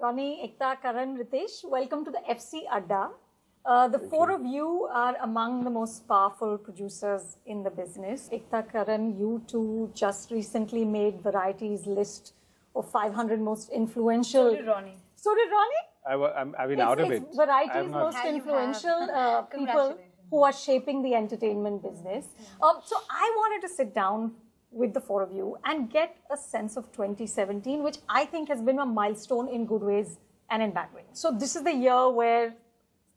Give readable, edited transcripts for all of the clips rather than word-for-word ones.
Ronnie, Ekta, Karan, Ritesh, welcome to the FC Adda. The four of you are among the most powerful producers in the business. Ekta, Karan, you two just recently made Variety's list of 500 most influential... So did Ronnie. So did Ronnie? I've been out of it. Variety's most influential people who are shaping the entertainment business. So I wanted to sit down with the four of you and get a sense of 2017, which I think has been a milestone in good ways and in bad ways. So this is the year where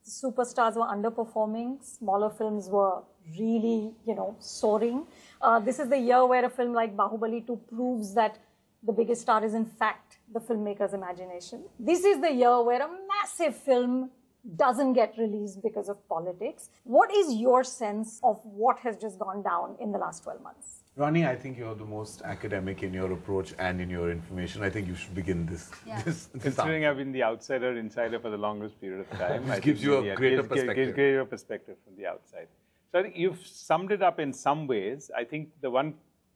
superstars were underperforming, smaller films were really, soaring. This is the year where a film like Bahubali 2 proves that the biggest star is in fact the filmmaker's imagination. This is the year where a massive film doesn't get released because of politics. What is your sense of what has just gone down in the last 12 months? Ronnie, I think you're the most academic in your approach and in your information. I think you should begin this. Considering I've been the outsider, insider for the longest period of time. It gives you a greater perspective. Gives greater perspective from the outside. So I think you've summed it up in some ways. I think the one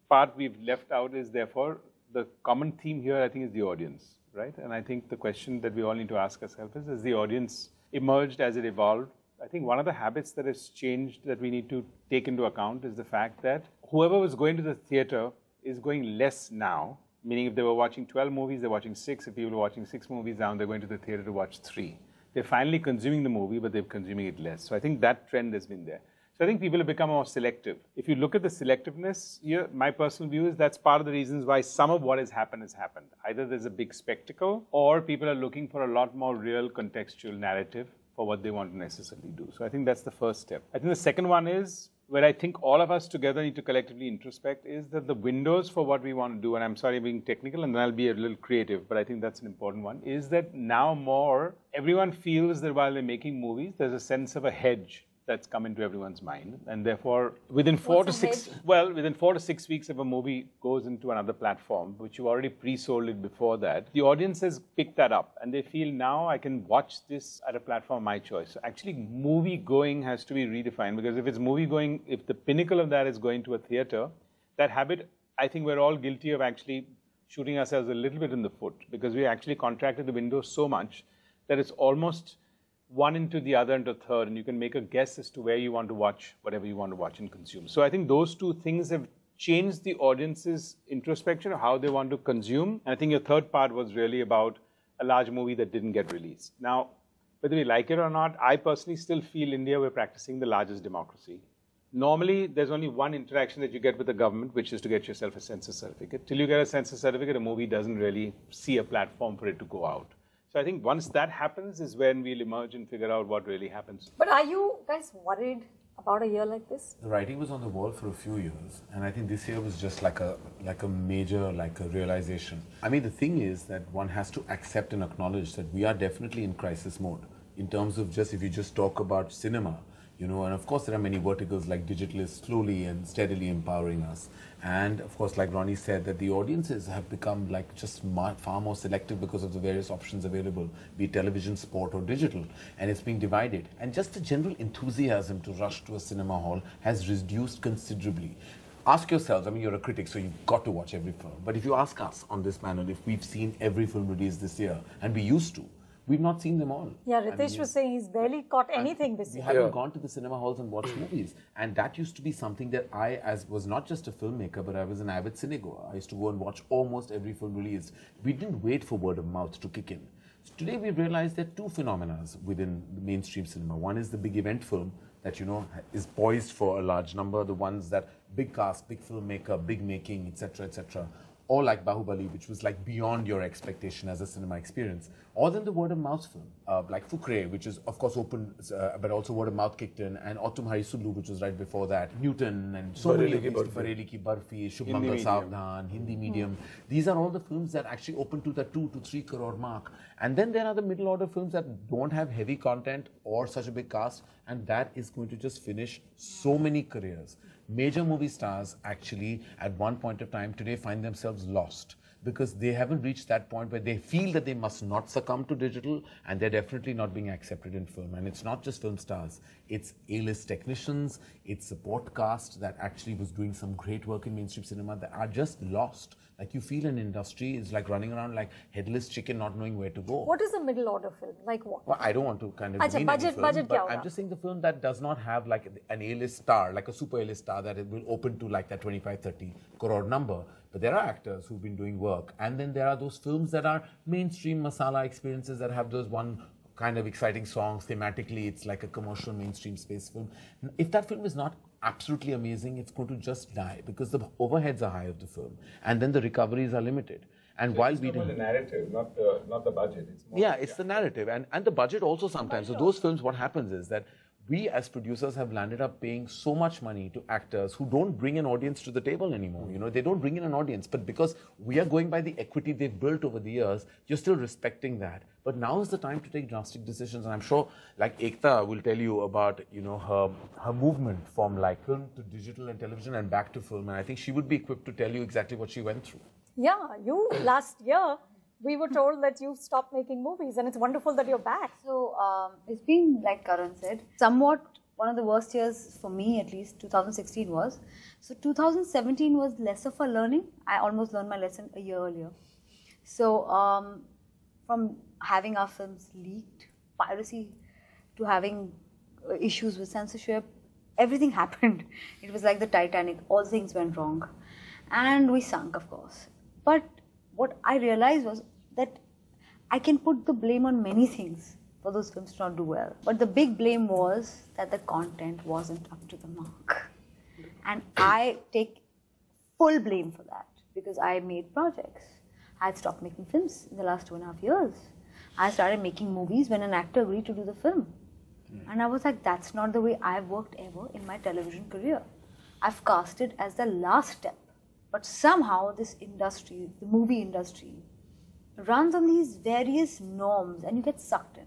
part we've left out is therefore the common theme here, I think, is the audience, right? And I think the question that we all need to ask ourselves is, as the audience emerged, as it evolved, I think one of the habits that has changed that we need to take into account is the fact that whoever was going to the theatre is going less now, meaning if they were watching 12 movies, they're watching 6. If people are watching 6 movies now, they're going to the theatre to watch 3. They're finally consuming the movie, but they're consuming it less. So I think that trend has been there. So I think people have become more selective. If you look at the selectiveness here, my personal view is that's part of the reasons why some of what has happened has happened. Either there's a big spectacle, or people are looking for a lot more real contextual narrative for what they want to necessarily do. So I think that's the first step. I think the second one is, where I think all of us together need to collectively introspect, is that the windows for what we want to do, and I'm sorry being technical and then I'll be a little creative, but I think that's an important one, is that now more, everyone feels that while they're making movies, there's a sense of a hedge that's come into everyone's mind, and therefore within 4 to 6 weeks if a movie goes into another platform, which you already pre-sold it before that, the audience has picked that up and they feel now I can watch this at a platform of my choice. So actually movie going has to be redefined, because if it's movie going, if the pinnacle of that is going to a theatre, that habit, I think we're all guilty of actually shooting ourselves a little bit in the foot, because we actually contracted the window so much that it's almost one into the other into third, and you can make a guess as to where you want to watch whatever you want to watch and consume. So I think those two things have changed the audience's introspection of how they want to consume. And I think your third part was really about a large movie that didn't get released. Now, whether we like it or not, I personally still feel India, we're practicing the largest democracy. Normally, there's only one interaction that you get with the government, which is to get yourself a census certificate. Till you get a census certificate, a movie doesn't really see a platform for it to go out. So I think once that happens is when we'll emerge and figure out what really happens. But are you guys worried about a year like this? The writing was on the wall for a few years, and I think this year was just like a major realization. I mean, the thing is that one has to accept and acknowledge that we are definitely in crisis mode in terms of just, if you just talk about cinema, and of course there are many verticals like digital is slowly and steadily empowering us. And of course, like Ronnie said, that the audiences have become just far more selective because of the various options available, be it television, sport or digital, and it's being divided. And just the general enthusiasm to rush to a cinema hall has reduced considerably. Ask yourselves, I mean, you're a critic, so you've got to watch every film. But if you ask us on this panel if we've seen every film released this year, and we used to, we've not seen them all. Yeah, Ritesh was saying he's barely caught anything this year. We haven't gone to the cinema halls and watched movies. And that used to be something that I, was not just a filmmaker, but I was an avid cinegoer. I used to go and watch almost every film released. We didn't wait for word of mouth to kick in. So today we realized there are two phenomena within the mainstream cinema. One is the big event film that, is poised for a large number. The ones that big cast, big filmmaker, big making, etc., etc. Or like Bahubali, which was beyond your expectation as a cinema experience. Or then the word of mouth film, like Fukre, which is of course open, but also word of mouth kicked in, and Tum Hari Sulu, which was right before that, Newton, and so many of these, Bareli Ki Barfi, Shubh Mangal Savdhan, Hindi medium. These are all the films that actually open to the 2 to 3 crore mark. And then there are the middle order films that don't have heavy content or such a big cast, and that is going to just finish so many careers. Major movie stars actually at one point of time today find themselves lost. because they haven't reached that point where they feel that they must not succumb to digital, and they're definitely not being accepted in film. And it's not just film stars, it's A-list technicians, it's support cast that actually was doing some great work in mainstream cinema that are just lost. Like, you feel an industry is like running around like headless chicken, not knowing where to go. What is a middle order film? Like what? Well, I don't want to kind of Achha, demean any film, but kya I'm just saying the film that does not have like an A-list star, like a super A-list star that it will open to like that 25-30 crore number. But there are actors who've been doing work. And then there are those films that are mainstream masala experiences that have those one kind of exciting songs. Thematically, it's like a commercial mainstream space film. If that film is not absolutely amazing, it's going to just die because the overheads are high of the film, and then the recoveries are limited. And so while it's we more do the narrative, not the budget. It's more it's the narrative and the budget also sometimes. So those films, what happens is that we as producers have landed up paying so much money to actors who don't bring an audience to the table anymore. You know, they don't bring in an audience, but because we are going by the equity they've built over the years, you're still respecting that. But now is the time to take drastic decisions. And I'm sure, like Ekta will tell you about, you know, her movement from like film to digital and television and back to film. And I think she would be equipped to tell you exactly what she went through. Yeah, you last year, we were told that you stopped making movies, and it's wonderful that you're back. So it's been, like Karan said, somewhat one of the worst years for me, at least 2016 was. So 2017 was less of a learning. I almost learned my lesson a year earlier. So from having our films leaked, piracy, to having issues with censorship, everything happened. It was like the Titanic. All things went wrong. And we sunk, of course. But what I realized was that I can put the blame on many things for those films to not do well. But the big blame was that the content wasn't up to the mark. And I take full blame for that because I made projects. I had stopped making films in the last 2.5 years. I started making movies when an actor agreed to do the film. And I was like, that's not the way I've worked ever in my television career. I've casted as the last step. But somehow this industry, the movie industry, runs on these various norms and you get sucked in.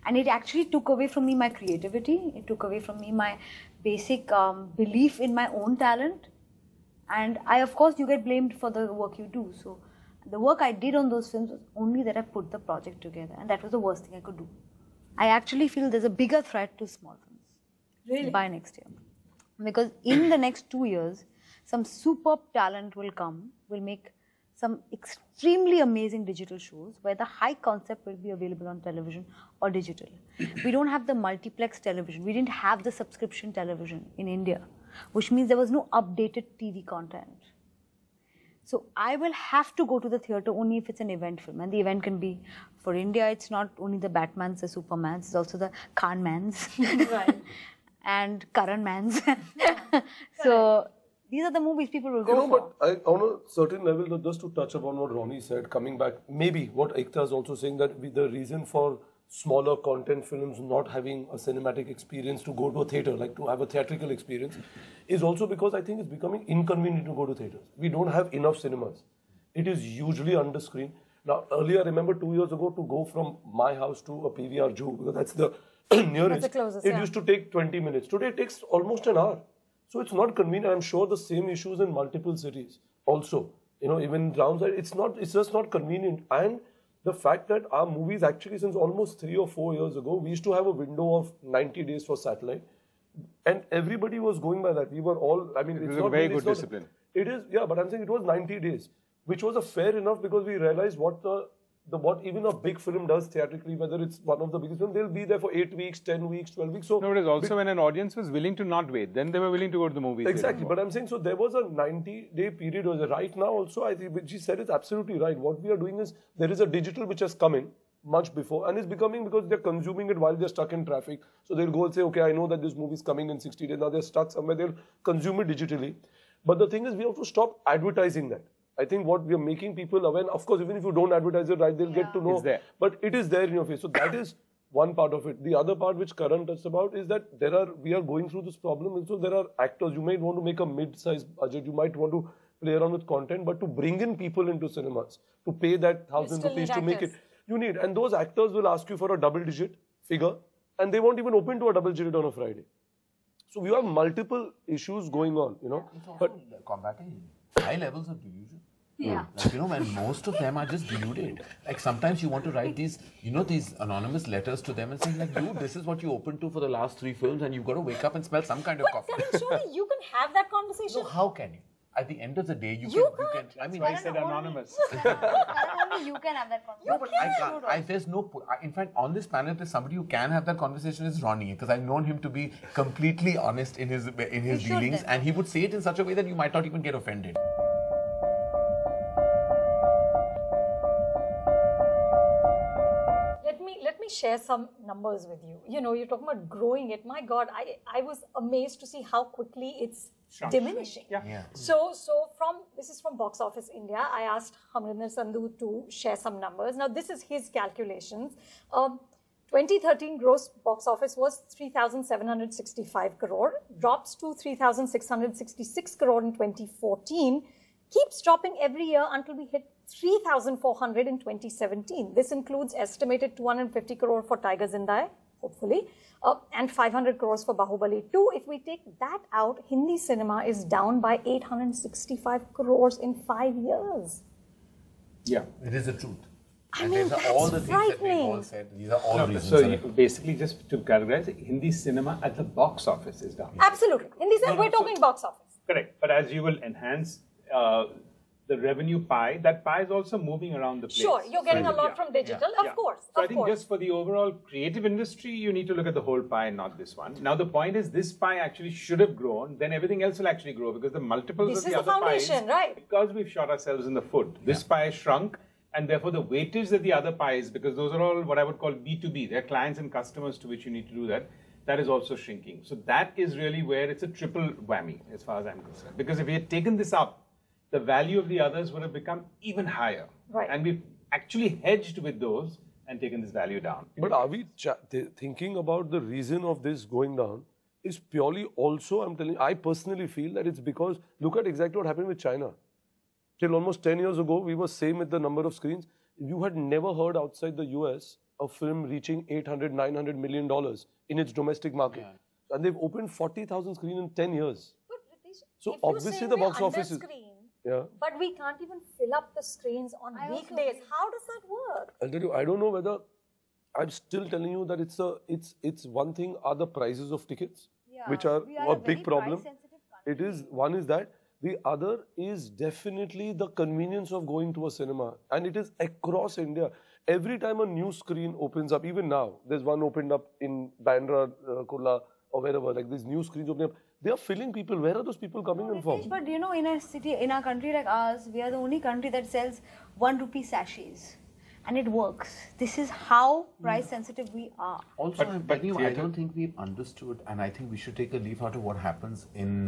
And it actually took away from me my creativity. It took away from me my basic belief in my own talent. And of course, you get blamed for the work you do. So the work I did on those films was only that I put the project together. And that was the worst thing I could do. I actually feel there's a bigger threat to small films. Really? By next year. Because in the next 2 years, some superb talent will come, will make some extremely amazing digital shows where the high concept will be available on television or digital. We don't have the multiplex television. We didn't have the subscription television in India, which means there was no updated TV content. So I will have to go to the theatre only if it's an event film. And the event can be, for India, it's not only the Batmans, the Supermans, it's also the Khanmans. Right. And Karanmans. So these are the movies people will go for. But on a certain level, just to touch upon what Ronnie said, coming back, maybe what Ekta is also saying, that the reason for smaller content films not having a cinematic experience to go to a theatre, like to have a theatrical experience, is also because I think it's becoming inconvenient to go to theatres. We don't have enough cinemas. It is usually under screen. Now, earlier, I remember 2 years ago, to go from my house to a PVR Jew, because that's the nearest, That's the closest, it used to take 20 minutes. Today, it takes almost an hour. So it's not convenient. I'm sure the same issues in multiple cities also. You know, even downside, it's just not convenient. And the fact that our movies actually, since almost 3 or 4 years ago, we used to have a window of 90 days for satellite. And everybody was going by that. We were all, I mean, it was a very good discipline. It is, yeah, but I'm saying it was 90 days, which was a fair enough because we realized what what even a big film does theatrically, whether it's one of the biggest films, they'll be there for 8 weeks, 10 weeks, 12 weeks. So no, it is also when an audience was willing to not wait, then they were willing to go to the movies. Exactly, but I'm saying, so there was a 90-day period. Right now also, I think she said it's absolutely right. What we are doing is, there is a digital which has come in much before, and it's becoming because they're consuming it while they're stuck in traffic. So they'll go and say, okay, I know that this movie is coming in 60 days, now they're stuck somewhere, they'll consume it digitally. But the thing is, we have to stop advertising that. I think what we are making people aware, of course, even if you don't advertise it right, they'll get to know. It's there. But it is there in your face. So that is one part of it. The other part which Karan touched about is that we are going through this problem. And so there are actors, you might want to make a mid-sized budget, you might want to play around with content, but to bring in people into cinemas, to pay that 1,000 rupees to make it, you need. And those actors will ask you for a double-digit figure, and they won't even open to a double-digit on a Friday. So you have multiple issues going on, you know. But combating high levels of delusion. Yeah. Like, and most of them are just deluded. Like sometimes you want to write these, these anonymous letters to them and saying like, dude, this is what you opened to for the last 3 films and you've got to wake up and smell some kind of coffee. Karan, surely you can have that conversation. No, how can you? At the end of the day, you can. I mean, I said anonymous. Only you can have that conversation. No, but I can't. There's no. In fact, on this planet, there's somebody who can have that conversation is Ronnie, because I've known him to be completely honest in his dealings, and he would say it in such a way that you might not even get offended. Let me share some numbers with you. You're talking about growing it. My God, I was amazed to see how quickly it's diminishing. Yeah. So this is from Box Office India. I asked Hamrinder Sandhu to share some numbers. Now this is his calculations. 2013 gross box office was 3,765 crore, drops to 3,666 crore in 2014, keeps dropping every year until we hit 3,400 in 2017. This includes estimated 250 crore for Tiger Zinda Hai, hopefully, and 500 crores for Bahubali 2. If we take that out, Hindi cinema is down by 865 crores in 5 years. Yeah. It is the truth. I And mean, these are that's all the things that we've all frightening. said. These are all reasons. So you, basically, just to categorize, Hindi cinema at the box office is down. Absolutely. Hindi cinema, we're talking box office. Correct. But as you will enhance the revenue pie, that pie is also moving around the place. Sure, you're getting a lot from digital, of course. So of I think course. just for the overall creative industry, you need to look at the whole pie, not this one. Now the point is, this pie actually should have grown. Then everything else will actually grow because the multiples This of the is the other foundation, pies, right? because we've shot ourselves in the foot. This pie shrunk, and therefore the weightage that the other pies, because those are all what I would call B2B, they're clients and customers to which you need to do that. That is also shrinking. So that is really where it's a triple whammy, as far as I'm concerned. Because if we had taken this up, the value of the others would have become even higher. Right. And we've actually hedged with those and taken this value down. But are we thinking about the reason of this going down is purely also, I'm telling you, I personally feel that it's because, look at exactly what happened with China. Till almost 10 years ago, we were same with the number of screens. You had never heard outside the US a film reaching $800, $900 million in its domestic market. Yeah. And they've opened 40,000 screens in 10 years. But Ritesh, So if you're obviously saying the we're box office is... under-screened, Yeah. but we can't even fill up the screens on weekdays. How does that work? I'll tell you, I don't know whether, I'm still telling you that it's one thing are the prices of tickets, which are a big problem. It is, one is that. The other is definitely the convenience of going to a cinema. And it is across India. Every time a new screen opens up, even now, there's one opened up in Bandra, Kurla, or wherever, like these new screens opening up, they are filling people. Where are those people coming in from? But in a city, in a country like ours, we are the only country that sells 1 rupee sachets. And it works. This is how price sensitive we are. Also, I don't think we've understood, and I think we should take a leaf out of what happens in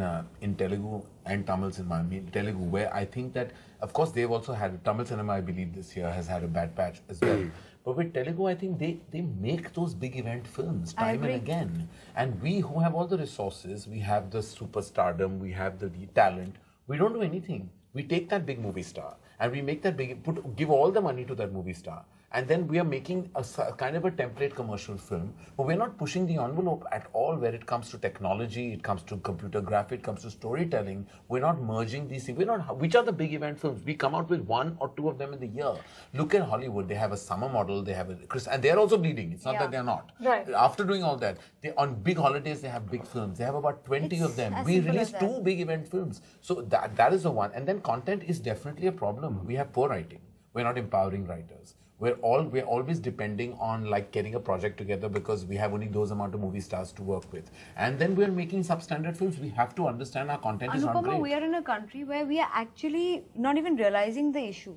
Telugu and Tamil cinema. I mean, Telugu, where I think that, of course, they've also had, Tamil cinema, I believe, this year has had a bad patch as well. But with Telugu, I think they make those big event films time and again. And we who have all the resources, we have the superstardom, we have the talent, we don't do anything. We take that big movie star and we make that big, give all the money to that movie star. And then we are making a kind of a template commercial film, but we're not pushing the envelope at all where it comes to technology, it comes to computer graphics, it comes to storytelling. We're not merging these things. We're not, which are the big event films? We come out with 1 or 2 of them in the year. Look at Hollywood. They have a summer model, they have a, and they're also bleeding. It's not that they're not. Right. After doing all that, on big holidays, they have big films. They have about 20 of them. We release 2 big event films. So that is the one. And then content is definitely a problem. We have poor writing. We're not empowering writers. We're always depending on like getting a project together because we have only those amount of movie stars to work with. And then we're making substandard films. We have to understand our content is not great. We are in a country where we are actually not even realizing the issue.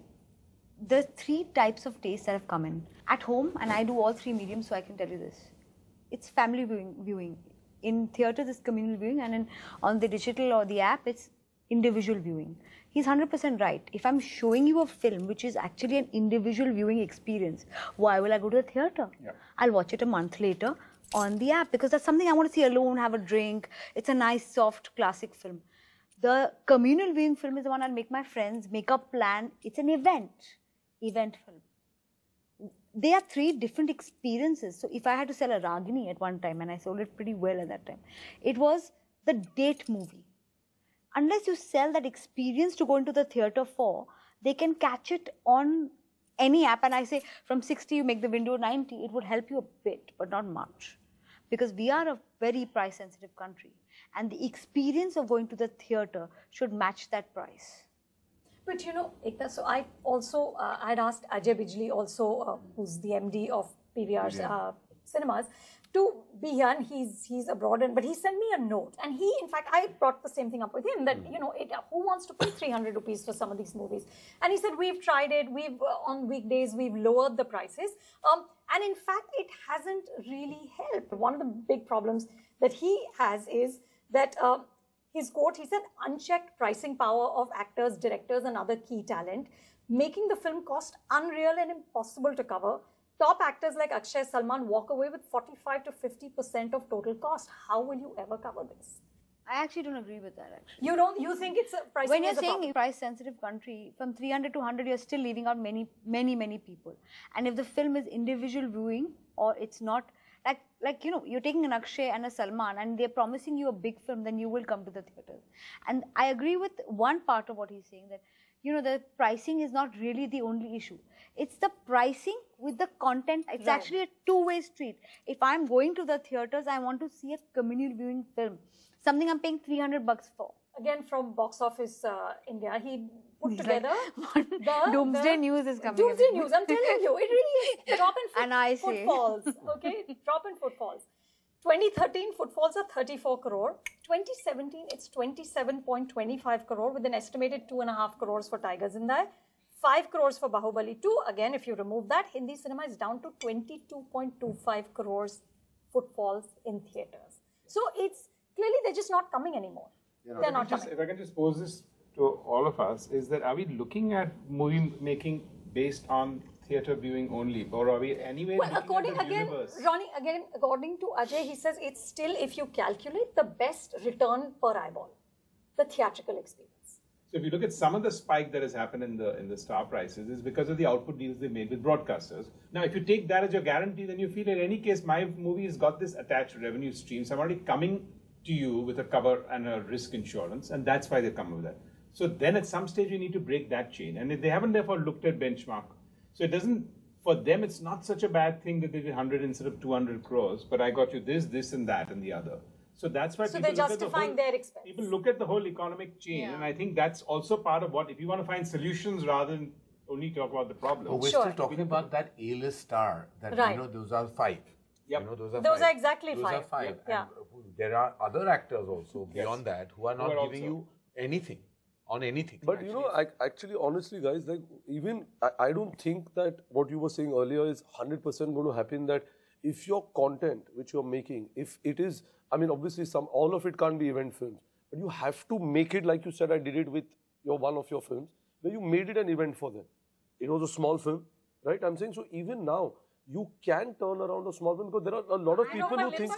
There's 3 types of tastes that have come in. At home, and I do all 3 mediums, so I can tell you this. It's family viewing. In theatre, it's communal viewing, and on the digital or the app, it's individual viewing. He's 100% right. If I'm showing you a film which is actually an individual viewing experience, why will I go to a theatre? Yeah. I'll watch it a month later on the app because that's something I want to see alone, have a drink. It's a nice, soft, classic film. The communal viewing film is the one I'll make my friends, make a plan. It's an event film. They are 3 different experiences. So if I had to sell a Ragini at one time, and I sold it pretty well at that time, it was the date movie. Unless you sell that experience to go into the theatre for, they can catch it on any app. And I say from 60 you make the window 90, it would help you a bit, but not much. Because we are a very price sensitive country and the experience of going to the theatre should match that price. But you know, Ekta, so I also, I'd asked Ajay Bijli also, who's the MD of PVR's cinemas, to be here, and he's abroad, but he sent me a note, and he, in fact, I brought the same thing up with him, that, you know, who wants to pay 300 rupees for some of these movies? And he said, we've tried it, on weekdays, we've lowered the prices, and in fact, it hasn't really helped. One of the big problems that he has is that, his quote, he said, unchecked pricing power of actors, directors, and other key talent, making the film cost unreal and impossible to cover. Top actors like Akshay, Salman walk away with 45 to 50% of total cost. How will you ever cover this? I actually don't agree with that, actually. You don't? You think it's a pricing? When you're saying price-sensitive country, from 300 to 100, you're still leaving out many people. And if the film is individual viewing, or it's not, like you know, you're taking an Akshay and a Salman, and they're promising you a big film, then you will come to the theatres. And I agree with one part of what he's saying, that, you know, the pricing is not really the only issue. It's the pricing with the content. It's actually a two-way street. If I'm going to the theatres, I want to see a communal viewing film, something I'm paying 300 bucks for. Again, from Box Office India, he put together Doomsday News is coming. Doomsday News, I'm telling you, it really is. Drop in footfalls, okay? Drop in footfalls. 2013 footfalls are 34 crore. 2017, it's 27.25 crore with an estimated 2.5 crores for Tiger Zinda, 5 crores for Bahubali 2. Again, if you remove that, Hindi cinema is down to 22.25 crores footfalls in theatres. So it's clearly they're just not coming anymore. They're not coming. If I can just pose this to all of us, is that are we looking at movie making based on theatre viewing only, or are we anyway well, looking at the again, universe? Ronnie, again, according to Ajay, he says it's still, if you calculate, the best return per eyeball, the theatrical experience. So if you look at some of the spike that has happened in the star prices, is because of the output deals they made with broadcasters. Now, if you take that as your guarantee, then you feel in any case, my movie has got this attached revenue stream, so I'm already coming to you with a cover and a risk insurance, and that's why they come with that. So then at some stage, you need to break that chain. And they haven't therefore looked at benchmark. So it doesn't, for them, it's not such a bad thing that they did 100 instead of 200 crores, but I got you this and that and the other. So that's why so people they're justifying their expense. People look at the whole economic chain, and I think that's also part of what, if you want to find solutions rather than only talk about the problem. But we're still talking about that A-list star, that, you know, those are 5. Yep. You know, those are those 5. are exactly those 5. Those are 5. Yep. Yeah. And there are other actors also beyond that who are not giving you anything on anything. But you know, actually, honestly, guys, like even I don't think that what you were saying earlier is 100% going to happen. That if your content which you're making, if it is, I mean, obviously, all of it can't be event films, but you have to make it like you said. I did it with one of your films, where you made it an event for them. It was a small film, right? I'm saying so. Even now, you can turn around a small film because there are a lot of people who think.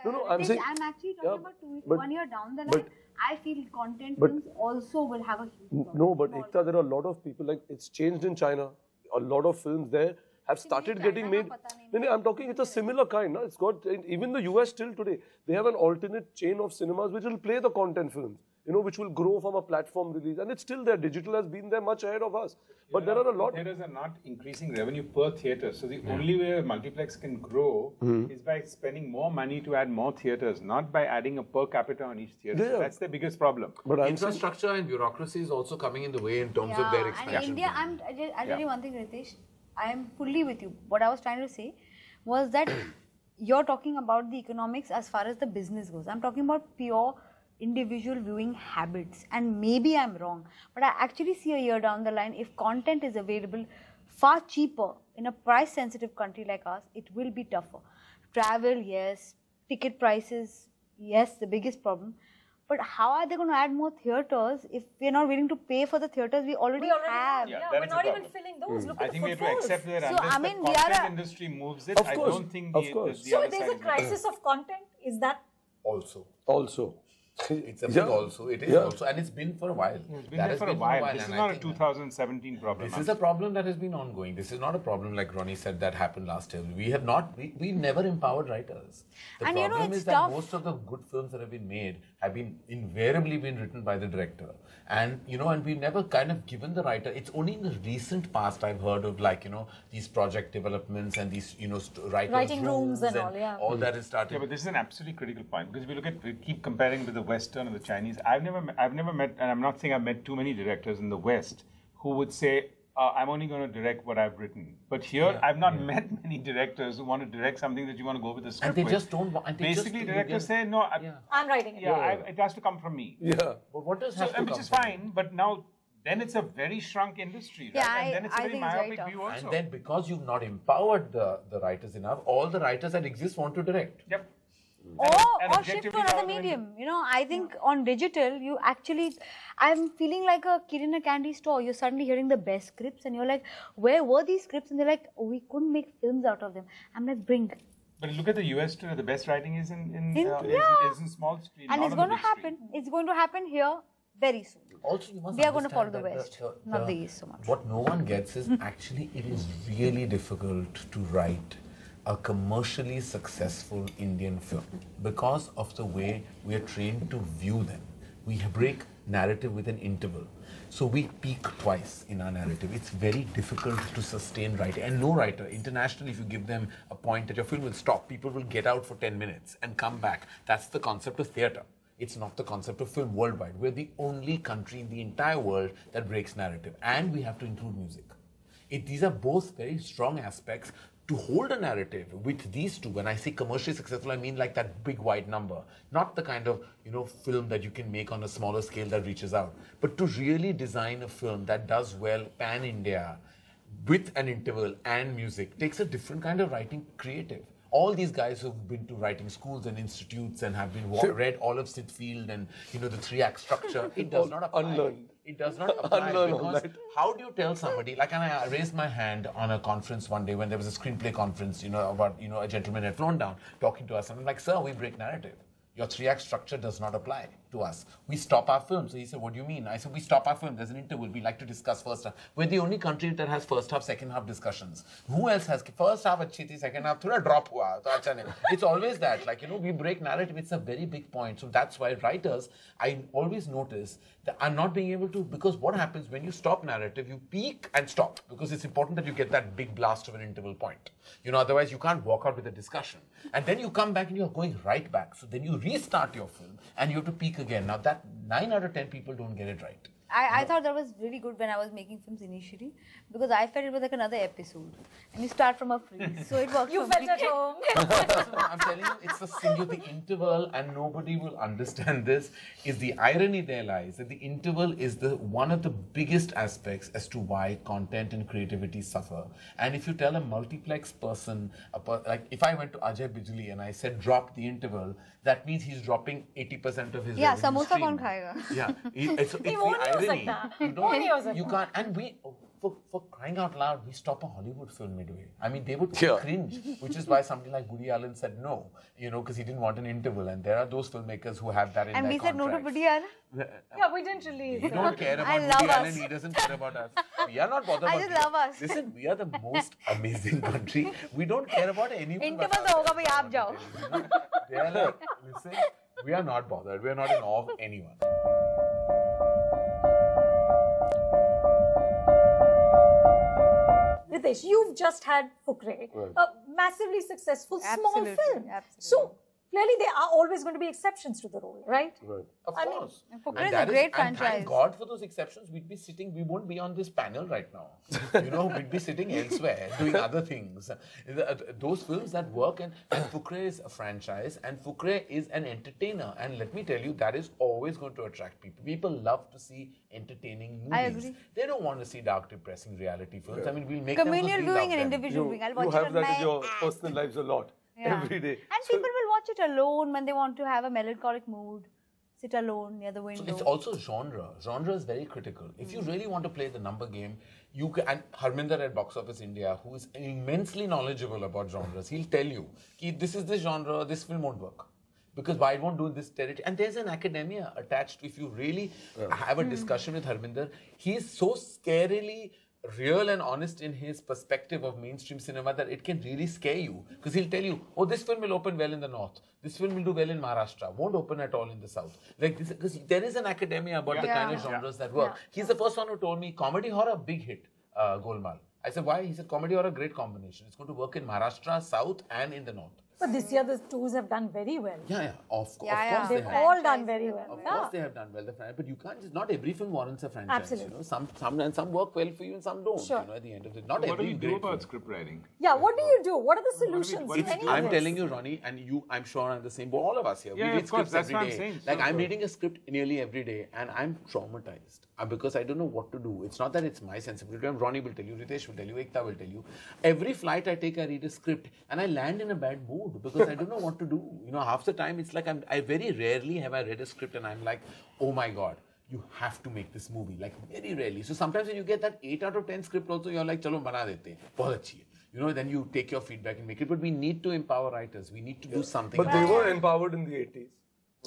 No, I'm saying. I'm actually talking about 1 year down the line. I feel content films also will have a huge problem. No, but Ekta, there are a lot of people, like it's changed in China. A lot of films there have started getting made. No, I'm talking, it's a similar kind. No? It's got, even the US still today, they have an alternate chain of cinemas which will play the content films, you know, which will grow from a platform release. And it's still there. Digital has been there much ahead of us. But there are a lot. Theatres are not increasing revenue per theatre. So the only way a multiplex can grow is by spending more money to add more theatres, not by adding a per capita on each theatre. So that's the biggest problem. But infrastructure and bureaucracy is also coming in the way in terms of their expansion. And India, I'll tell you one thing, Ritesh. I am fully with you. What I was trying to say was that you're talking about the economics as far as the business goes. I'm talking about pure individual viewing habits, and maybe I'm wrong, but I actually see a year down the line, if content is available far cheaper in a price sensitive country like us, it will be tougher. Travel, yes. Ticket prices, yes, the biggest problem. But how are they going to add more theatres if we're not willing to pay for the theatres we already have? Yeah, we're not even filling those. Look at I think we have to accept that So, unless I mean, the content industry moves it, I don't think the other So there's a crisis of content? Is that? Also. It's a thing also. It is also. And it's been for a while. It's been there for a while. This is not a 2017 problem. This is a problem that has been ongoing. This is not a problem like Ronnie said that happened last year. We have not, we never empowered writers. The problem is that most of the good films that have been made have been invariably been written by the director. And, you know, and we've never kind of given the writer, it's only in the recent past I've heard of, like, you know, these project developments and these, you know, writing rooms and all, yeah. All that is started. Yeah, but this is an absolutely critical point, because if you look at, we keep comparing with the Western and the Chinese. I've never met, and I'm not saying I've met too many directors in the West who would say, I'm only going to direct what I've written. But here, I've not met many directors who want to direct something that you want to go with the script And they with. just don't want. Basically, directors say, no, I'm writing it. it has to come from me. Yeah. But what does have to Which come is from fine, but now, then it's a very shrunk industry, right? Yeah, And then it's a I very think it's myopic very view tough. also. And then because you've not empowered the writers enough, all the writers that exist want to direct. Yep. Or shift to objectively, another rather than- medium. You know, I think on digital, you actually, I'm feeling like a kid in a candy store. You're suddenly hearing the best scripts and you're like, where were these scripts? And they're like, oh, we couldn't make films out of them. I'm like, bring. But look at the US too. The best writing is in small screen. And not it's on going the to big happen. screen. It's going to happen here very soon. Also, you must We are going to follow the understand West, that not the East so much. What no one gets is actually it is really difficult to write a commercially successful Indian film because of the way we are trained to view them. We break narrative with an interval. So we peak twice in our narrative. It's very difficult to sustain writing. And no writer, internationally, if you give them a point that your film will stop, people will get out for 10 minutes and come back. That's the concept of theatre. It's not the concept of film worldwide. We're the only country in the entire world that breaks narrative. And we have to include music. These are both very strong aspects to hold a narrative with these two. When I say commercially successful, I mean like that big wide number, not the kind of, you know, film that you can make on a smaller scale that reaches out, but to really design a film that does well pan-India with an interval and music takes a different kind of writing creative. All these guys who've been to writing schools and institutes and have been read all of Sitfield and, you know, the 3-act structure, it does not apply. Unlearned. It does not apply Unlearn all because that. how do you tell somebody, like, and I raised my hand on a conference one day when there was a screenplay conference, you know, about, you know, a gentleman had flown down talking to us and I'm like, sir, we break narrative. Your 3-act structure does not apply to us. We stop our film. So he said, what do you mean? I said, we stop our film. There's an interval. We like to discuss first half. We're the only country that has first half, second half discussions. Who else has first half achhi thi, second half thoda drop hua. To acha nahi. It's always that. Like, you know, we break narrative. It's a very big point. So that's why writers, I always notice that I'm not being able to, because what happens when you stop narrative, you peak and stop. Because it's important that you get that big blast of an interval point. You know, otherwise you can't walk out with a discussion. And then you come back and you're going right back. So then you restart your film and you have to peak again. Now that 9 out of 10 people don't get it right. I thought that was really good when I was making films initially because I felt it was like another episode and you start from a freeze, so it works. You felt at home. So I'm telling you, it's the single, the interval, and nobody will understand this, is the irony there lies that the interval is the one of the biggest aspects as to why content and creativity suffer. And if you tell a multiplex person, like if I went to Ajay Bijli and I said drop the interval, that means he's dropping 80% of his revenue samosa stream. kaun khayega? Yeah, it's the won't use irony. सकता. You Won't use don't, you सकता. can't, and we, for crying out loud, we stop a Hollywood film midway. I mean, they would cringe, which is why somebody like Woody Allen said no, you know, because he didn't want an interval. And there are those filmmakers who have that in And their we said no to contracts. Woody Allen. Yeah, we didn't release. We don't care I about love Woody Allen, us. he doesn't care about us. We are not bothered I about just love us. Listen, we are the most amazing country. We don't care about anyone. but Interval तो होगा भाई आप जाओ. ourselves. They are like, listen, we are not bothered. We are not in awe of anyone. Ritesh, you've just had Fukre, a massively successful small Absolutely, film. absolutely. So clearly there are always going to be exceptions to the rule, right? Of I mean, course. Fukre And is that a great and franchise. thank God for those exceptions. We'd be sitting, we won't be on this panel right now. You know, we'd be sitting elsewhere doing other things. Those films that work, and Fukre is a franchise, and Fukre is an entertainer. And let me tell you, that is always going to attract people. People love to see entertaining movies. I agree. They don't want to see dark, depressing reality films. Yeah. I mean, we'll make Communal them 'cause we love viewing and them. individual viewing. I'll watch You it have on that my in your personal lives a lot. Yeah. Every day. And people will watch it alone when they want to have a melancholic mood. Sit alone near the window. So it's also genre. Genre is very critical. If you really want to play the number game, you can, and Harminder at Box Office India, who is immensely knowledgeable about genres, he'll tell you, this is the genre, this film won't work. Because why won't do this territory? And there's an academia attached. If you really have a discussion with Harminder, he is so scarily real and honest in his perspective of mainstream cinema that it can really scare you. Because he'll tell you, oh, this film will open well in the north. This film will do well in Maharashtra. Won't open at all in the south. Like this, because there is an academia about the kind of genres that work. He's the first one who told me, comedy horror, big hit, Golmaal. I said, why? He said, comedy horror, great combination. It's going to work in Maharashtra, south and in the north. But this year the twos have done very well. Of course They've all done very well. Of course they have done well, but you can't just, not every film warrants a franchise. Absolutely. You know, some work well for you and some don't. Sure. You know, at the end of the day, not What every do you do great about film. script writing? Yeah, what do you do? What are the solutions? what do we Any do? of I'm this? telling you, Ronnie, and you, I'm sure I'm the same, but all of us here, we Yeah, read of course, scripts that's every what I'm day. saying. Like, So I'm good. reading a script nearly every day, and I'm traumatized because I don't know what to do. It's not that it's my sensibility. Ronnie will tell you, Ritesh will tell you, Ekta will tell you. Every flight I take, I read a script, and I land in a bad mood because I don't know what to do. You know, half the time it's like I very rarely have I read a script and I'm like, oh my God, you have to make this movie. Like, very rarely. So sometimes when you get that 8 out of 10 script also, you're like, chalo bana dete, bahut achhi hai. You know, then you take your feedback and make it. But we need to empower writers. We need to do something. But they were empowered in the 80s.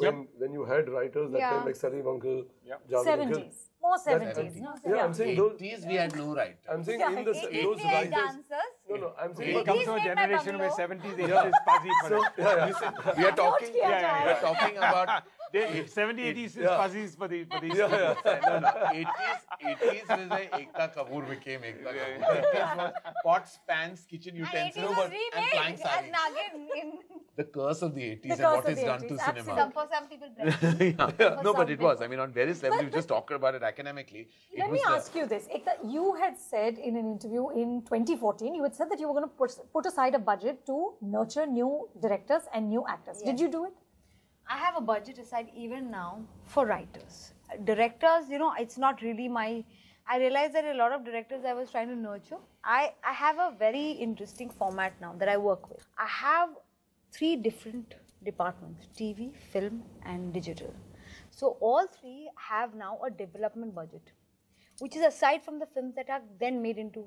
When you had writers that time like Salim Uncle, Javed Uncle. 70s. More 70s. No? Yeah, I'm saying those. 80s we had no writers. I'm saying in the those we had writers. dancers. No, I'm saying. It but comes from a made my generation where bungalow. 70s, 80s is fuzzy for us. Listen, we are talking. kiya jaa We are talking about. 70s, 80s is fuzzies for these. No, 80s was like Ekta Kapoor became Ekta Kapoor. 80s was pots, pans, kitchen And 80s utensils, was and flying remade as saris. Nagin in The curse of the 80s The and curse what of it's the done 80s, to absolutely. cinema. for some people. No, but it was. I mean, on various levels, we just talked about it academically. Let me ask you this. Ekta, you had said in an interview in 2014, you had said that you were going to put aside a budget to nurture new directors and new actors. Did you do it? I have a budget aside even now for writers. Directors, you know, it's not really my... I realized that a lot of directors I was trying to nurture. I have a very interesting format now that I work with. I have 3 different departments, TV, film and digital. So all 3 have now a development budget, which is aside from the films that are then made into...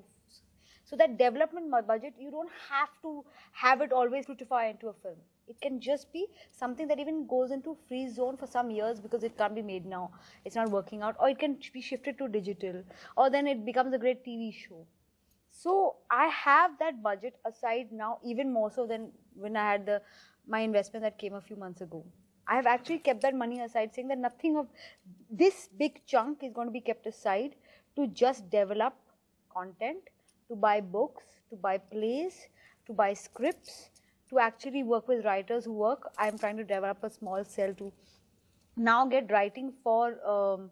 So that development budget, you don't have to have it always fructify into a film. It can just be something that even goes into freeze zone for some years because it can't be made now. It's not working out. Or it can be shifted to digital. Or then it becomes a great TV show. So I have that budget aside now even more so than when I had my investment that came a few months ago. I have actually kept that money aside saying that nothing of this big chunk is going to be kept aside to just develop content, to buy books, to buy plays, to buy scripts, to actually work with writers who work. I'm trying to develop a small cell to now get writing for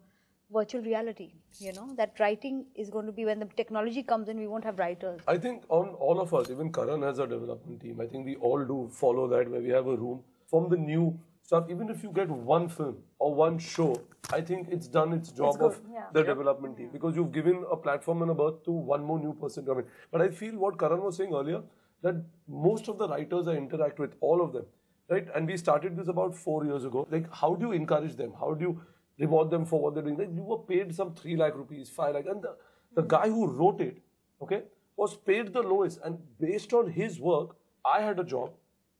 virtual reality. You know, that writing is going to be when the technology comes in, we won't have writers. I think on all of us, even Karan has a development team. I think we all do follow that where we have a room from the new stuff. Even if you get one film or one show, I think it's done its job of the development team because you've given a platform and a birth to one more new person coming. But I feel what Karan was saying earlier, that most of the writers I interact with, all of them, right? And we started this about 4 years ago. Like, how do you encourage them? How do you reward them for what they're doing? Like, you were paid some 3 lakh rupees, 5 lakh. And the guy who wrote it, okay, was paid the lowest. And based on his work, I had a job.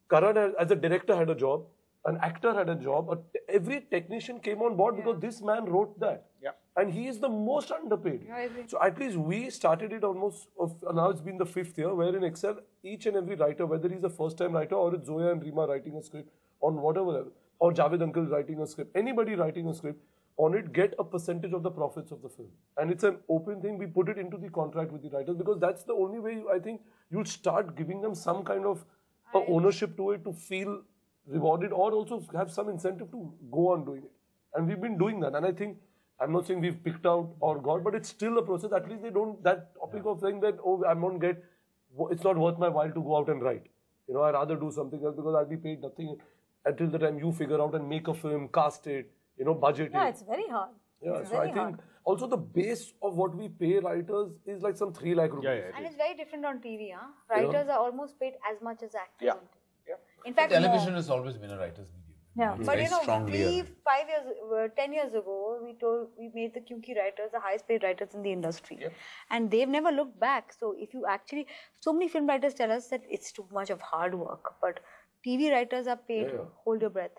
Karan, as a director, had a job. An actor had a job. Every technician came on board because this man wrote that. Yeah. And he is the most underpaid. I agree. So at least we started it almost, now it's been the 5th year, where in Excel, each and every writer, whether he's a first-time writer or it's Zoya and Rima writing a script on whatever level, or Javed Uncle writing a script, anybody writing a script, on it, get a percentage of the profits of the film. And it's an open thing. We put it into the contract with the writers because that's the only way I think you'll start giving them some kind of ownership to it to feel rewarded or also have some incentive to go on doing it. And we've been doing that. And I think, I'm not saying we've picked out or got, but it's still a process. At least they don't, that topic of saying that, oh, I'm not it's not worth my while to go out and write. You know, I'd rather do something else because I'll be paid nothing until the time you figure out and make a film, cast it, you know, budget it. Yeah, it's very hard. Yeah, It's so I very think hard. also the base of what we pay writers is like some 3 lakh rupees. Yeah, And it's very different on TV, huh? Writers are almost paid as much as actors Yeah. on TV. In fact, Television more. has always been a writer's medium. Yeah. It's But very you know, strongly 10 years ago, we made the Kyunki writers the highest paid writers in the industry. And they've never looked back. So if you actually, so many film writers tell us that it's too much of hard work. But TV writers are paid, hold your breath,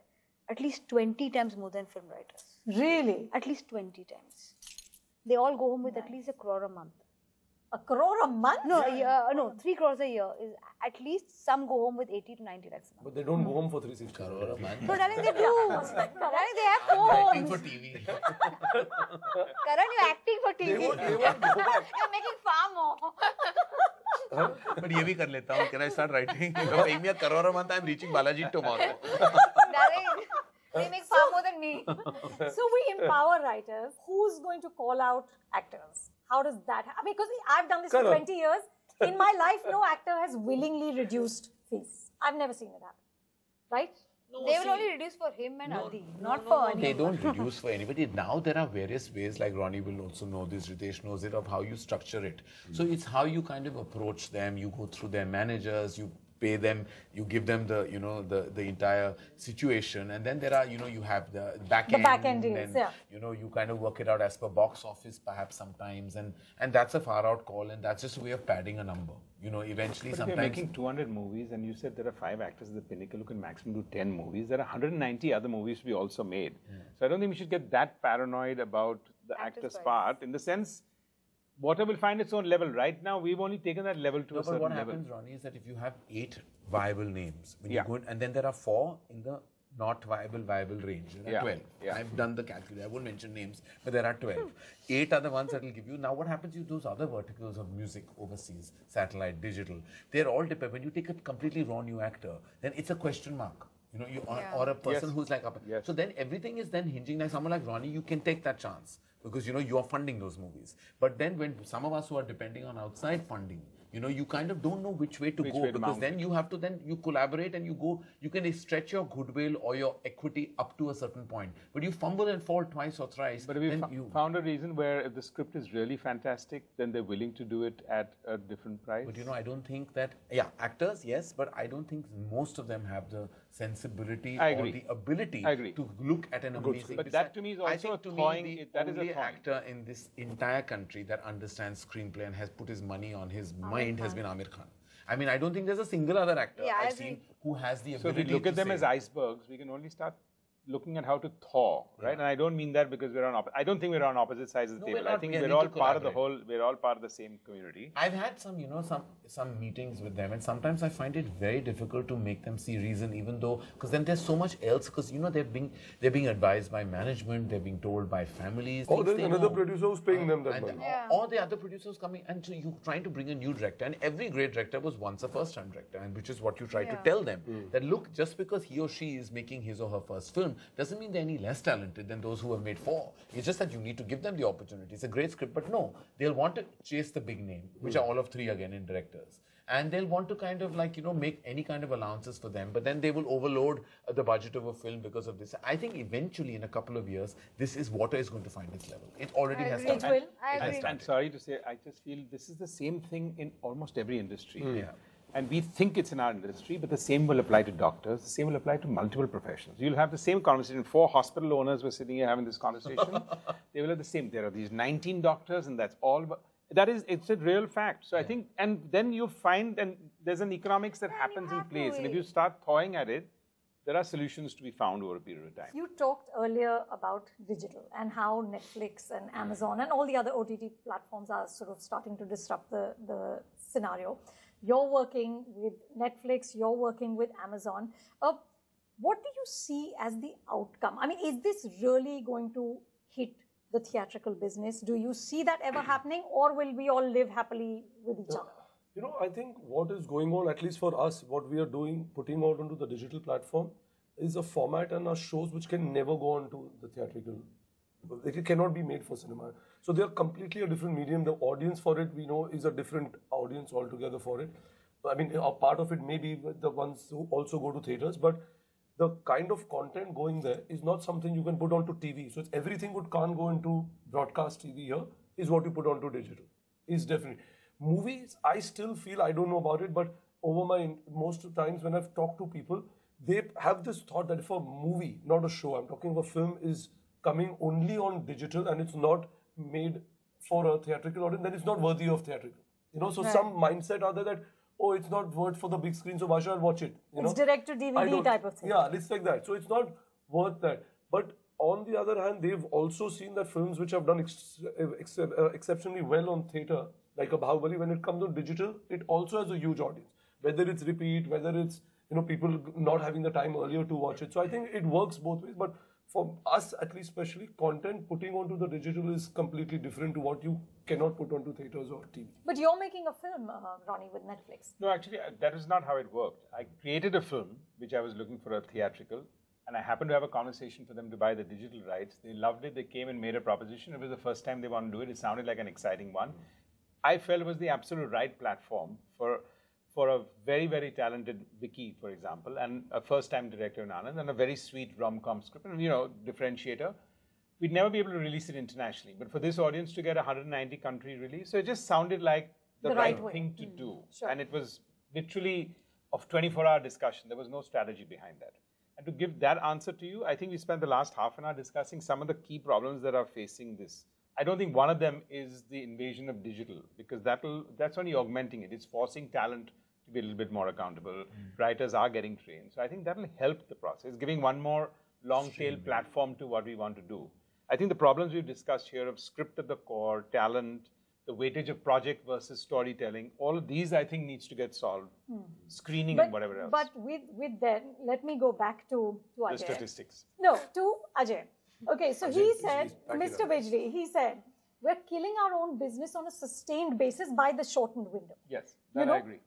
at least 20 times more than film writers. Really? At least 20 times. They all go home with at least 1 crore a month. 1 crore a month? No, no, 3 crores a year is at least some go home with 80 to 90 lakhs a month. But they don't go home for 360 crore. So darling, they do. Darling, they have 4 Acting homes. for TV. Karan, you're acting for TV. They won't go back. You're making far more. But ये भी कर लेता हूँ. Can I start writing? You're paying me a crore a month. I'm reaching Balaji tomorrow. Darling, they make far more than me. So we empower writers. Who's going to call out actors? How does that happen? Because I've done this for 20 years. In my life, no actor has willingly reduced fees. I've never seen it happen. Right? No, They will only reduce for him and Adi, not for anyone. They don't reduce for anybody. Now there are various ways, like Ronnie will also know this, Ritesh knows it, of how you structure it. So it's how you kind of approach them. You go through their managers, you pay them, you give them the, you know, the entire situation, and then there are, you know, you have the back end. The back end deals, and, yeah. you know, you kind of work it out as per box office perhaps sometimes, and that's a far out call, and that's just a way of padding a number. You know, eventually But sometimes... if you're making 200 movies and you said there are 5 actors at the pinnacle who can maximum do 10 movies, there are 190 other movies to be also made. So I don't think we should get that paranoid about the actor's part, in the sense, water will find its own level. Right now, we've only taken that level to a certain level. But what happens, Ronnie, is that if you have 8 viable names, when Yeah. you go in, and then there are 4 in the not viable range. There are 12. Yeah. I've done the calculation. I won't mention names, but there are 12. 8 are the ones that will give you. Now, what happens to those other verticals of music overseas, satellite, digital? They're all dependent. When you take a completely raw new actor, then it's a question mark. You know, or a person Yes. who's like up. Yes. So then everything is then hinging, like someone like Ronnie, you can take that chance because, you know, you are funding those movies. But then when some of us who are depending on outside funding, you know, you kind of don't know which way to go, because then you have to, then you collaborate and you go, you can stretch your goodwill or your equity up to a certain point. But you fumble and fall twice or thrice. But have you found a reason where if the script is really fantastic, then they're willing to do it at a different price? But you know, I don't think that, actors, yes, but I don't think most of them have the sensibility or the ability to look at an amazing... But that to me is also a thawing. That is a only thawing. actor in this entire country that understands screenplay and has put his money on his mind has been Amir Khan. I mean, I don't think there's a single other actor I've seen who has the ability to So if we look at them as icebergs, we can only start looking at how to thaw, right? And I don't mean that because we're on I don't think we're on opposite sides of the table. I think we're all part of the whole, we're all part of the same community. I've had some, you know, some meetings with them, and sometimes I find it very difficult to make them see reason, even though, because then there's so much else, because, you know, they're being advised by management, they're being told by families. Or there's another producer who's paying them that money. Or the other producers coming, and so you're trying to bring a new director, and every great director was once a first-time director, and which is what you try to tell them, that look, just because he or she is making his or her first film, doesn't mean they're any less talented than those who have made 4. It's just that you need to give them the opportunity. It's a great script, but no, they'll want to chase the big name, which are all of 3 again in directors. And they'll want to kind of like, you know, make any kind of allowances for them, but then they will overload the budget of a film because of this. I think eventually in a couple of years, water is going to find its level. It already has started. It will. I agree. I'm sorry to say, I just feel this is the same thing in almost every industry. Yeah. And we think it's in our industry, but the same will apply to doctors, the same will apply to multiple professions. You'll have the same conversation. 4 hospital owners were sitting here having this conversation. They will have the same. There are these 19 doctors, and that's all. It's a real fact. So I think, and then you find, and there's an economics that happens in place. And if you start thawing at it, there are solutions to be found over a period of time. You talked earlier about digital and how Netflix and Amazon and all the other OTT platforms are sort of starting to disrupt the scenario. You're working with Netflix, you're working with Amazon. What do you see as the outcome? I mean, is this really going to hit the theatrical business? Do you see that ever happening, or will we all live happily with each other? You know, I think what is going on, at least for us, what we are doing, putting out onto the digital platform, is a format and our shows which can never go on the theatrical. It cannot be made for cinema. So they are completely a different medium. The audience for it, we know, is a different audience altogether for it. I mean, a part of it may be the ones who also go to theatres, but the kind of content going there is not something you can put onto TV. So it's everything what can't go into broadcast TV here is what you put onto digital. Is definitely. Movies, I still feel, I don't know about it, but over most of the times when I've talked to people, they have this thought that if a movie, not a show, I'm talking of a film, is coming only on digital and it's not made for a theatrical audience, then it's not worthy of theatrical. You know, so some mindset are there that, oh, it's not worth for the big screen, so why should I watch it? It's direct to DVD type of thing. Yeah, it's like that. So it's not worth that. But on the other hand, they've also seen that films which have done exceptionally well on theatre like a Bahubali, when it comes on digital, it also has a huge audience. Whether it's repeat, whether it's people not having the time earlier to watch it. So I think it works both ways. But for us, at least, especially content putting onto the digital is completely different to what you cannot put onto theaters or TV. But you're making a film, Ronnie, with Netflix. No, actually, that is not how it worked. I created a film, which I was looking for a theatrical, and I happened to have a conversation for them to buy the digital rights. They loved it. They came and made a proposition. It was the first time they wanted to do it. It sounded like an exciting one. I felt it was the absolute right platform for a very, very talented Vicky, for example, and a first-time director in Anand, and a very sweet rom-com script, and, differentiator. We'd never be able to release it internationally, but for this audience to get a 190-country release, so it just sounded like the right thing to do. Sure. And it was literally of 24-hour discussion. There was no strategy behind that. And to give that answer to you, I think we spent the last half an hour discussing some of the key problems that are facing this. I don't think one of them is the invasion of digital, because that's only augmenting it. It's forcing talent to be a little bit more accountable. Writers are getting trained. So I think that will help the process, giving one more long-tail platform to what we want to do. I think the problems we've discussed here of script at the core, talent, the weightage of project versus storytelling, all of these I think needs to get solved. Screening and whatever else. But with that, let me go back to Ajay. The statistics. No, to Ajay. Okay, so he said, Mr. Bijli, he said, we're killing our own business on a sustained basis by the shortened window. Yes, that I agree.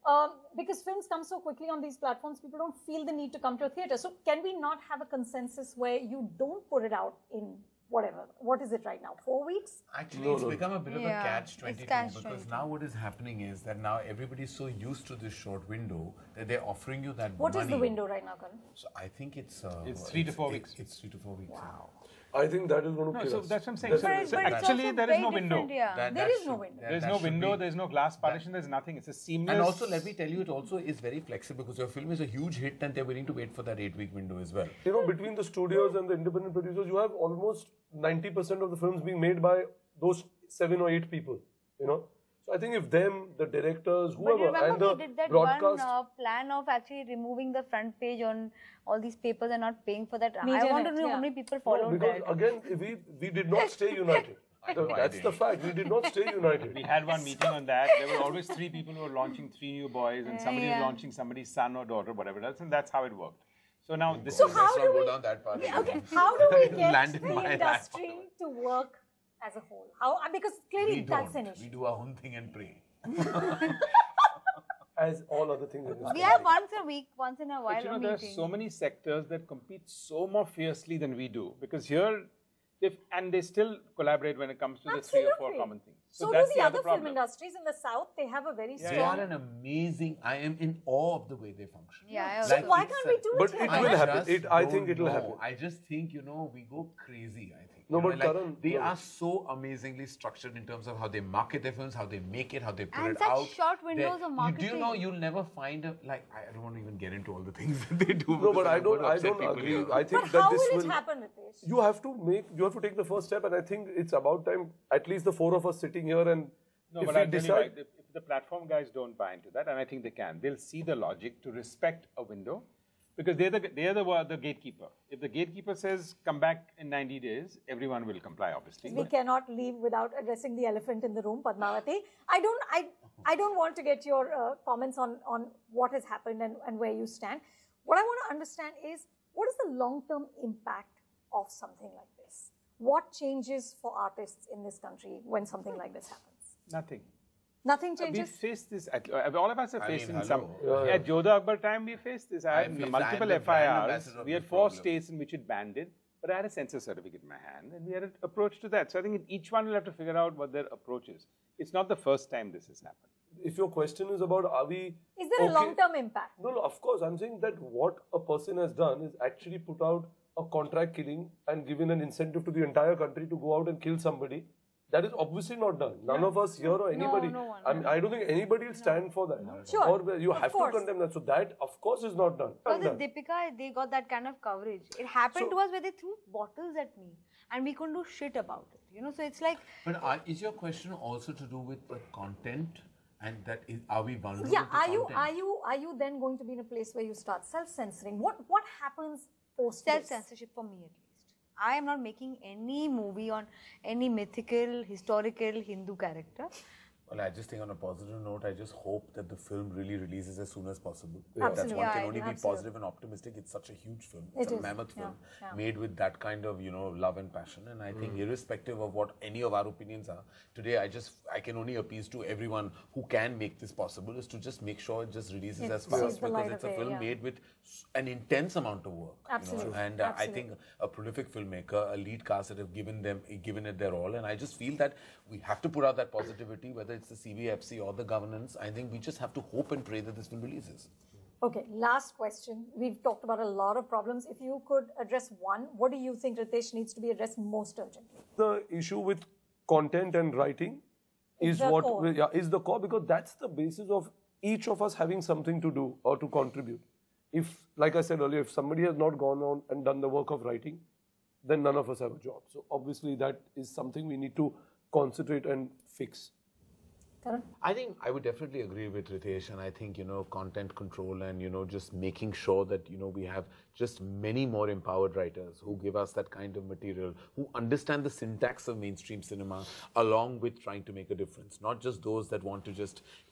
Because films come so quickly on these platforms, people don't feel the need to come to a theatre. So can we not have a consensus where you don't put it out in whatever? What is it right now? 4 weeks? Actually, it's become a bit of a catch-22 because now what is happening is that now everybody's so used to this short window that they're offering you that What money. is the window right now, Karan? So I think it's... It's 3 to 4 weeks. It's 3 to 4 weeks. Wow. I think that is going to kill So us. that's what I'm saying. So But actually, it's there also is no very window. different, yeah. There is no window. There's no window, there's no glass partition, there's nothing. It's a seamless... And also, let me tell you, it also is very flexible because your film is a huge hit and they're willing to wait for that 8-week window as well. Between the studios and the independent producers, you have almost 90% of the films being made by those 7 or 8 people, So I think if them, the directors, But you whoever, and remember the we did that broadcast... one plan of actually removing the front page on all these papers and not paying for that. Media I want to net, know yeah. how many people No, followed because that. again, we did not stay united. That's the fact. We did not stay united. We had one meeting on that. There were always 3 people who were launching 3 new boys and somebody was launching somebody's son or daughter, whatever else, and that's how it worked. So now this So is... how Let's do not we... go down that path. Yeah, okay, how do we get Land in the my lap. industry to work as a whole? How? Because clearly We that's an don't. issue. We do our own thing and pray. As all other things in this We country. have once a week, once in a while But a there are meeting. so many sectors that compete so more fiercely than we do. Because here, and they still collaborate when it comes to the 3 or 4 Absolutely. common things. So do that's the other film problem. industries in the South. They have a very They strong... are an amazing... I am in awe of the way they function. Yeah, I So also- why can't we do But it here? it will happen. just I think don't it will know. happen. I just think, we go crazy, I think. No, You know, but Karan, they no. are so amazingly structured in terms of how they market their films, how they make it, how they put And it such out. short windows They- of Do you marketing. know you'll never find a... I don't want to even get into all the things that they do. No, but because I I'm going don't to upset people agree. here. I think But that how this will will... it happen, Ritesh? You have to take the first step, and I think it's about time, at least the 4 of us sitting here, and No, if but we I'll tell you, decide... if the platform guys don't buy into that, and I think they can, they'll see the logic to respect a window, because they're the gatekeeper. If the gatekeeper says, come back in 90 days, everyone will comply, obviously. We cannot leave without addressing the elephant in the room, Padmavati. I don't want to get your comments on what has happened and where you stand. What I want to understand is, what is the long-term impact of something like this? What changes for artists in this country when something like this happens? Nothing. Nothing We changes? faced this, all of us are I mean, facing hello. some. At Jodha Akbar time, we faced this. I had faced- multiple I am the brand FIRs. ambassador of We had this 4 problem. states in which it banned it, but I had a censor certificate in my hand, and we had an approach to that. So I think each one will have to figure out what their approach is. It's not the first time this has happened. If your question is about are we... Is there a okay- long-term impact? No, of course. I'm saying that what a person has done is actually put out a contract killing and given an incentive to the entire country to go out and kill somebody. That is obviously not done. None of us here or anybody. no one. I don't think anybody will stand for that. Sure, Or you of have course. to condemn that. So that, of course, is not done. Because Undone. Deepika, they got that kind of coverage. It happened So- to us where they threw bottles at me and we couldn't do shit about it. So it's like, But is your question also to do with the content? And that is, are we vulnerable Yeah, to are content? you then going to be in a place where you start self-censoring? What happens post this? self-censorship for me at least. I am not making any movie on any mythical, historical Hindu character. Well, I just think on a positive note, I just hope that the film really releases as soon as possible. Absolutely. That's one can only be Absolutely. positive and optimistic. It's such a huge film. It's It a is. mammoth film Yeah. made with that kind of, love and passion. And I think irrespective of what any of our opinions are, today I can only appease to everyone who can make this possible is to just make sure it just releases as fast sees the because light it's of a day, film yeah. made with an intense amount of work. Absolutely. And I think a prolific filmmaker, a lead cast that have given it their all. And I just feel that we have to put out that positivity, whether it's the CBFC or the governance. I think we just have to hope and pray that this film releases. Okay, last question. We've talked about a lot of problems. If you could address one, what do you think, Ritesh, needs to be addressed most urgently? The issue with content and writing is the what core. is the core, because that's the basis of each of us having something to do or to contribute. If, like I said earlier, if somebody has not gone on and done the work of writing, then none of us have a job. So obviously that is something we need to concentrate and fix. Karan? I think I would definitely agree with Ritesh, and I think, content control and, just making sure that, we have just many more empowered writers who give us that kind of material, who understand the syntax of mainstream cinema, along with trying to make a difference. Not just those that want to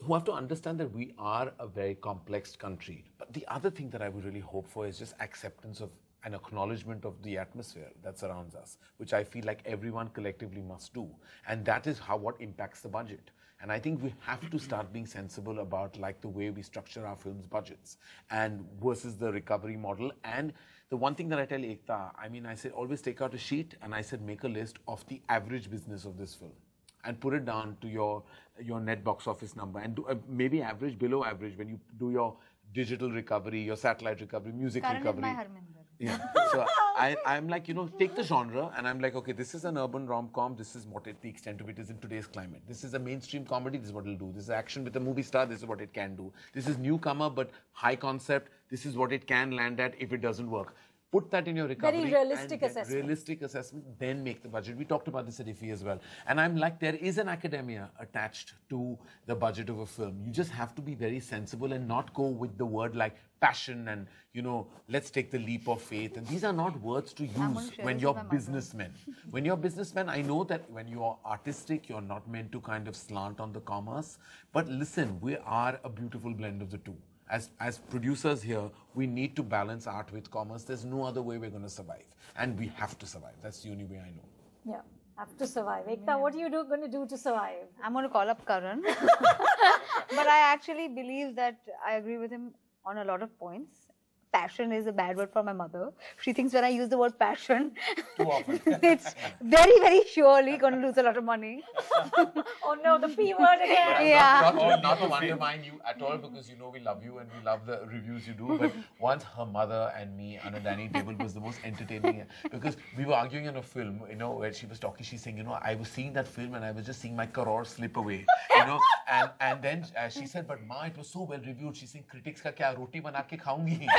who have to understand that we are a very complex country. But the other thing that I would really hope for is just acceptance of an acknowledgement of the atmosphere that surrounds us, which I feel like everyone collectively must do. And that is what impacts the budget. And I think we have to start being sensible about the way we structure our films budgets and versus the recovery model. And the one thing that I tell Ekta, I said, always take out a sheet and I said, make a list of the average business of this film and put it down to your net box office number and do maybe average, below average when you do your digital recovery, your satellite recovery, music Karan recovery. is my Harminder. Yeah. So I'm like, take the genre and I'm like, okay, this is an urban rom-com. This is what the extent of it is in today's climate. This is a mainstream comedy. This is what it'll do. This is action with a movie star. This is what it can do. This is newcomer but high concept. This is what it can land at if it doesn't work. Put that in your recovery. Very realistic and assessment. Realistic assessment, then make the budget. We talked about this at IFFI as well. And I'm like, there is an academia attached to the budget of a film. You just have to be very sensible and not go with the word like passion and, let's take the leap of faith. And these are not words to use when you're businessmen. When you're businessmen, I know that when you're artistic, you're not meant to kind of slant on the commerce. But listen, we are a beautiful blend of the two. As producers here, we need to balance art with commerce. There's no other way we're going to survive. And we have to survive. That's the only way I know. Yeah, have to survive. Ekta, what are you going to do to survive? I'm going to call up Karan. But I actually believe that I agree with him on a lot of points. Passion is a bad word for my mother. She thinks when I use the word passion, Too often. it's very, very surely going to lose a lot of money. Oh no, the P word again. Yeah. Not to undermine you at all because we love you and we love the reviews you do. But once her mother and me on a dining table was the most entertaining because we were arguing in a film, where she was talking, she's saying, I was seeing that film and I was just seeing my crore slip away, and then she said, but Ma, it was so well reviewed. She's saying, critics ka kya roti bana ke khaungi.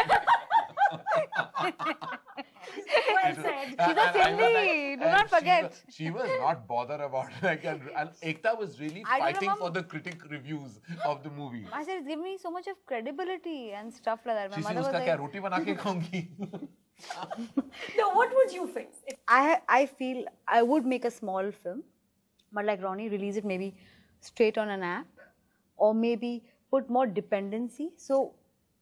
Well said. She's a silly. Do not forget. She was not bothered about it. And Ekta was really fighting for the critic reviews of the movie. I said, it's giving me so much of credibility and stuff like that. My She said, mother was uska like, kya roti bana ke khaungi. No, what would you fix? I feel I would make a small film, but like Ronnie, release it maybe straight on an app or maybe put more dependency. So,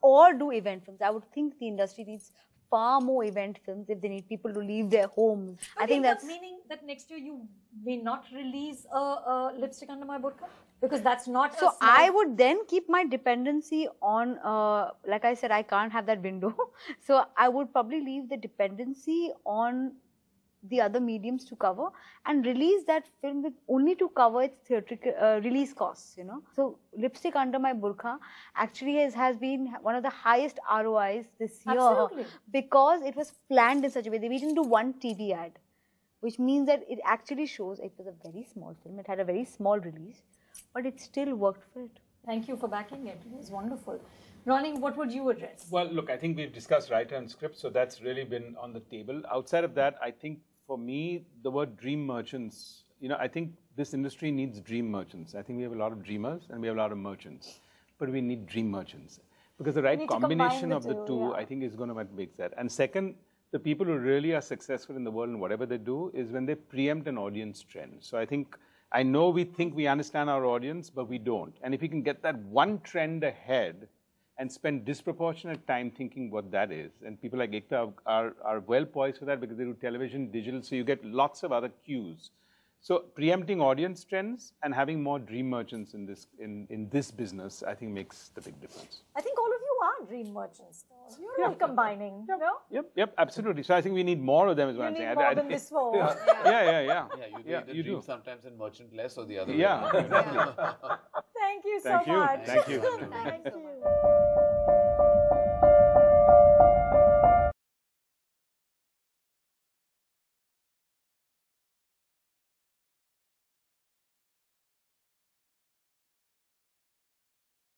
or do event films. I would think the industry needs far more event films if they need people to leave their homes. I think that's meaning that next year you may not release a lipstick under my burqa because that's not. So I would then keep my dependency on. Like I said, I can't have that window. So I would probably leave the dependency on the other mediums to cover and release that film with only to cover its theatrical release costs, So Lipstick Under My Burqa actually has been one of the highest ROIs this year. Absolutely. Because it was planned in such a way. We didn't do one TV ad, which means that it actually shows it was a very small film. It had a very small release, but it still worked for it. Thank you for backing it. It was wonderful. Ronnie, what would you address? Well, look, I think we've discussed writer and script, so that's really been on the table. Outside of that, I think for me, the word dream merchants, I think this industry needs dream merchants. I think we have a lot of dreamers and we have a lot of merchants, but we need dream merchants because the right combination of the two, I think, is going to make that. And second, the people who really are successful in the world and whatever they do is when they preempt an audience trend. So I think I know we think we understand our audience, but we don't. And if we can get that one trend ahead and spend disproportionate time thinking what that is, and people like Ekta are well poised for that because they do television, digital, so you get lots of other cues. So preempting audience trends and having more dream merchants in this business, I think makes the big difference. I think all of you are dream merchants, though. You're all combining, no? Yep, absolutely. So I think we need more of them is what I'm You saying. need more than this four. Yeah. Yeah, you either you dream do. sometimes in merchant less or the other way Yeah, around. exactly. Thank you so Thank you. much. Thank you. Thank you.